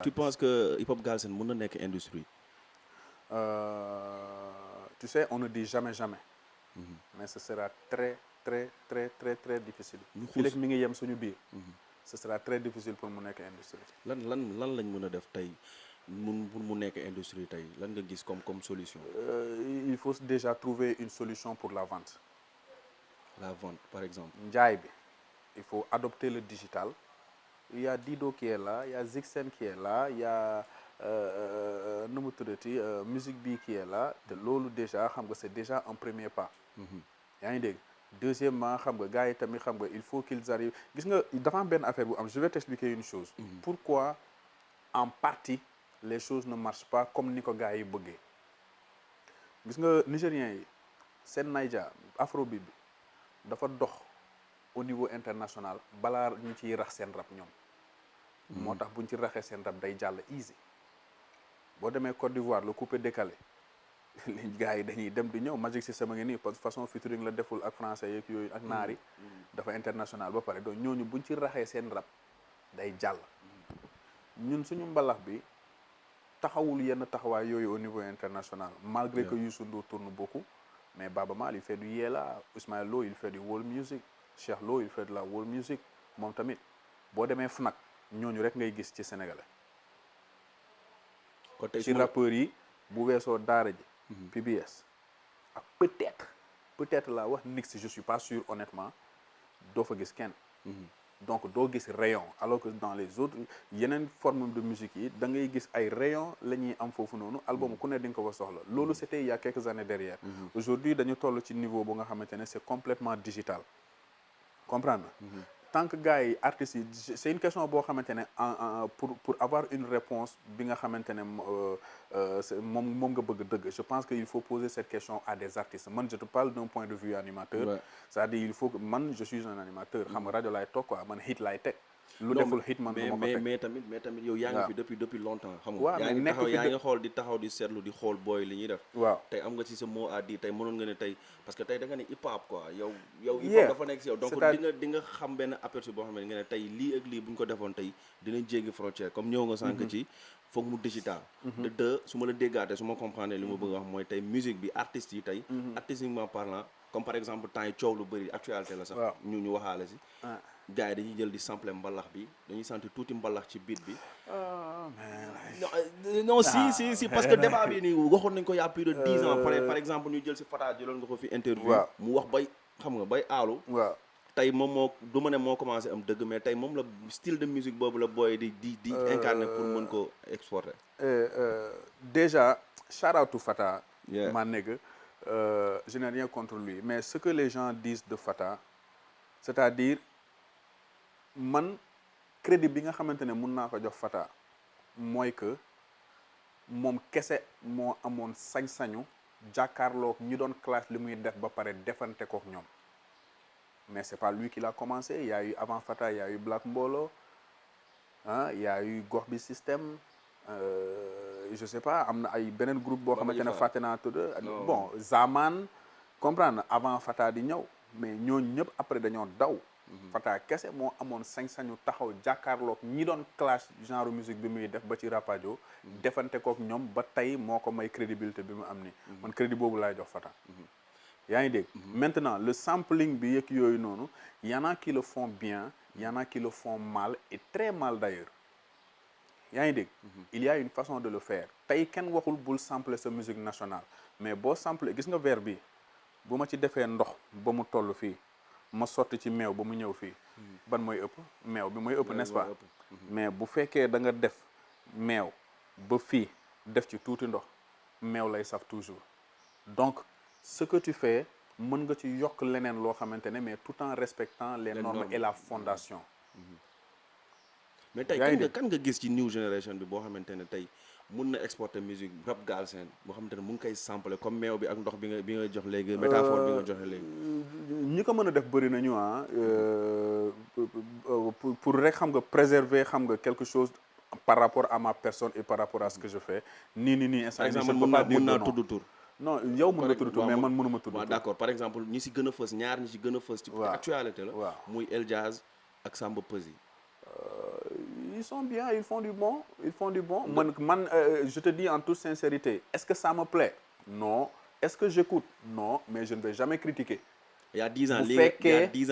tu penses que hip hop Galsen mën na nekk industrie. Tu sais on ne dit jamais jamais. Mais ce sera très très très très très difficile. fii rek mi ngi yem suñu biir. ce sera très difficile pour mu nekk industrie. lan lañ mën a def tey pour mu nekk industrie tey lan nga gis comme solution. Il faut déjà trouver une solution pour la vente. La vente par exemple. njaay bi il faut adopter le digital. Il y a Dido qui est là, il y a Zixen qui est là, il y a nu mu tuddati Musique Bi qui est là te loolu déjà xam nga c'est déjà un premier pas. yaa ngi dégg deuxièmement xam nga gars yi tamit xam nga il faut qu'ils arrivent gis nga dafa am benn affaire bu am je vais t'expliquer une chose. Pourquoi en partie les choses ne marchent pas comme ni ko gars yi bëggee. gis nga nigériens yi seen Naija afrobeat bi dafa dox au niveau international balaa ñu ciy rax seen rap ñoom. moo tax buñ ci raxee seen rap day jàll easy. boo demee Côte d'Ivoire le coupé décalé li gars yi dañuy dem di ñëw Magic System a ngi nii parce que façon featuring la deful ak français yeeg yooyu ak naar yi dafa international ba pare donc ñooñu buñ ci raxee seen rap day jàll. ñun suñu mbalax bi taxawul yenn taxawaay yooyu au niveau international malgré que Youssou Ndour tourne beaucoup mais Baaba Maal il fait du Yella, Ismaël Lo il fait du world music, Cheikh Lo il fait de la world music moom tamit boo demee Fnac ñooñu rek ngay gis ci sénégalais. ci rappeurs yi bu weesoo Daara J PBS ak peut-être laa wax Nix je suis pas sûr honnêtement doo fa gis kenn. donc doo gis rayon alors que dans les autres yeneen forme de musique yi da ngay gis ay rayon la ñuy am foofu noonu album ku ne di nga ko fa soxla loolu c'était il y a quelques années derrière. Aujourd'hui dañu toll ci niveau bu nga xamante ne c'est complètement digital comprendre tant que gars yi artistes yi c'est une question boo xamante ne pour avoir une réponse bi nga xamante ne moom nga bëgg dëgg je pense que il faut poser cette question à des artistes man je te parle d'un point de vue animateur. C'est-à-dire il faut que man je suis un animateur xam nga rajo laay toog quoi man hit laay teg lu deful hit man du ma ko teg mais tamit yow yaa ngi fi depuis longtemps xam nga waaw yaa ngi xool di taxaw di seetlu di xool booy li ñuy def waaw tey am nga ci sa mot à dire tey mënoon nga ne tey parce que tey da nga ne hip hop quoi yow hip hop dafa nekk si yow donc di nga xam benn aperçu boo xam ne nga ne tey lii ak lii bu ñu ko defoon tey dinañ jéggi frontière comme ñëw nga sànq ci foog mu digital de deux su ma la déggaatee su ma comprendre li ma bëgg a wax mooy tey musique bi artistes yi tey artistiquement parlant comme par exemple temps yi coow lu bëri actualité la sax ñu waxaale si gars yi dañuy jël di sample mbalax bi dañuy sentir tuuti mbalax ci beat bi non si parce que débat bi nii waxoon nañ ko y a plus de 10 ans par exemple ñu jël si Fata jëloon nga ko fi interview mu wax bay xam nga bay aalu tey moom moo du ma ne moo commencé am dëgg mais tey moom la style de musique boobu la booy di incarner pour mën ko exporter déjà shout out to Fata ma nigga je n'ai rien contre lui mais ce que les gens disent de Fata c'est-à-dire man crédit bi nga xamante ne mun naa ko jox Fata mooy que moom kese moo amoon sañ-sañu jàkkaarloog ñi doon classe li muy def ba pare defante kook ñoom mais c'est pas lui qui l'a commencé il y a eu avant Fata il y a eu Black Mbolo il y a eu Gox Bi Système je sais pas am na ay beneen groupe boo xamante ne fàtte naa tudd bon Zaman comprendre avant Fata di ñëw mais ñooñu ñëpp après dañoo daw Fata kese moo amoon sañ-sañu taxaw jàkkaarloog ñi doon clash genre musique bi muy def ba ci rapadio defante kook ñoom ba tey moo ko may crédibilité bi mu am ni man crédit boobu laay jox Fata yaa ngi dégg maintenant le sampling bi yëg yooyu noonu y en a qui le font bien y en a qui le font mal et très mal d'ailleurs yaa ngi dégg il y a une façon de le faire tey kenn waxul bul sampler sa musique nationale mais boo sampler gis nga verre bi bu ma ci defee ndox ba mu toll fii ma sotti ci meew ba mu ñëw fii ban mooy ëpp meew bi mooy ëpp n'est-ce pas mais bu fekkee da nga def meew ba fii def ci tuuti ndox meew lay saf toujours donc ce que tu fais mën nga ci yokk leneen loo xamante ne mais tout en respectant les normes et la fondation mais tey kan nga gis ci new generation bi boo xamante ne tey mun na exporter musique rap Galsen boo xamante ne mu ngi koy sampler comme meew bi ak ndox bi nga jox léegi métaphore bi nga joxe léegi ñi ko mën a def bëri nañu pour rek xam nga préserver xam nga quelque chose par rapport à ma personne et par rapport à ce que je fais nii par exemple mun naa tudd tur non yow mën na tudd tur mais man mënuma tudd tur d'accord par exemple ñi si gën a fës ñaar ñi si gën a fës ci actualité la muy El Jazz ak Samba Peuzzi ils sont bien, ils font du bon, je te dis en toute sincérité, est-ce que ça me plaît? Non. Est-ce que j'écoute? Non, mais je ne vais jamais critiquer. Il y a 10 ans,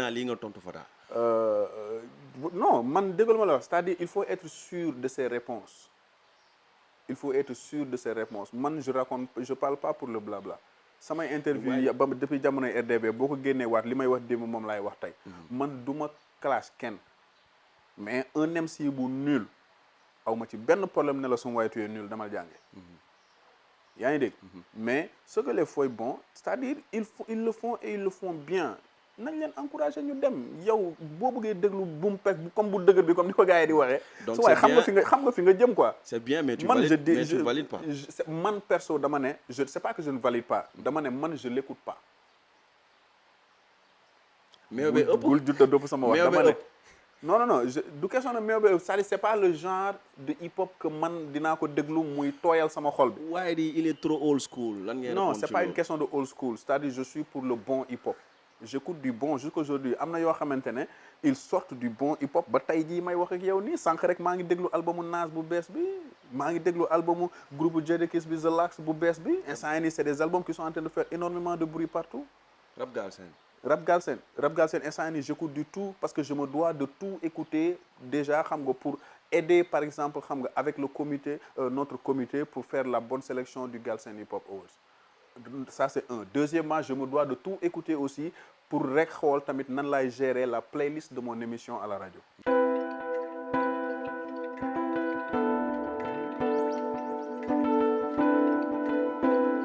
li nga tontu Fata. Non, man déggal ma la wax, c'est-à-dire il faut être sûr de ses réponses. Il faut être sûr de ses réponses. Man, je parle pas pour le blabla. Samay interview depuis jamono RDB boo ko génnee waat li may wax démb moom laay wax tey. Man du ma clash kenn. mais un MC bu nul aw ma ci benn problème ne la suma waaye tu es nul damal jànge. yaa ngi dégg. mais ce que les fois bon c'est-à-dire ils le font et ils le font bien. nañ leen encouragé ñu dem yow boo bëggee déglu buum pek comme bu dëgër bi comme ni ko gars yi di waxee. donc c'est bien xam nga fi nga jëm quoi. c'est bien mais tu valides pas. man perso dama ne c'est pas que je ne valide pas dama ne man je l'écoute pas. mais bul jutta dopp sama wax dama ne. non du question ne mais c'est pas le genre de hip hop que man dinaa ko déglu muy tooyal sama xol bi. waaye di il est trop old school. lan ngeen non c'est pas une question de old school c'est-à-dire je suis pour le bon hip hop. j'écoute du bon jusqu'aujourd'hui am na yoo xamante ne ils sortent du bon hip hop ba tey jii may wax ak yow nii sànq rek maa ngi déglu albumu Nas bu bees bi maa ngi déglu albumu groupe Jadakiss bi The Lax bu bees bi instant yii nii c'est des albums qui sont en train de faire énormément de bruit partout. Rap Galsen instant yii nii j'écoute du tout parce que je me dois de tout écouter déjà xam nga pour aider par exemple xam nga avec le comité notre comité pour faire la bonne sélection du Galsen Hip Hop Awards. Ça c'est un. Deuxièmement, je me dois de tout écouter aussi pour rek xool tamit nan laay gérer la playlist de mon émission à la radio.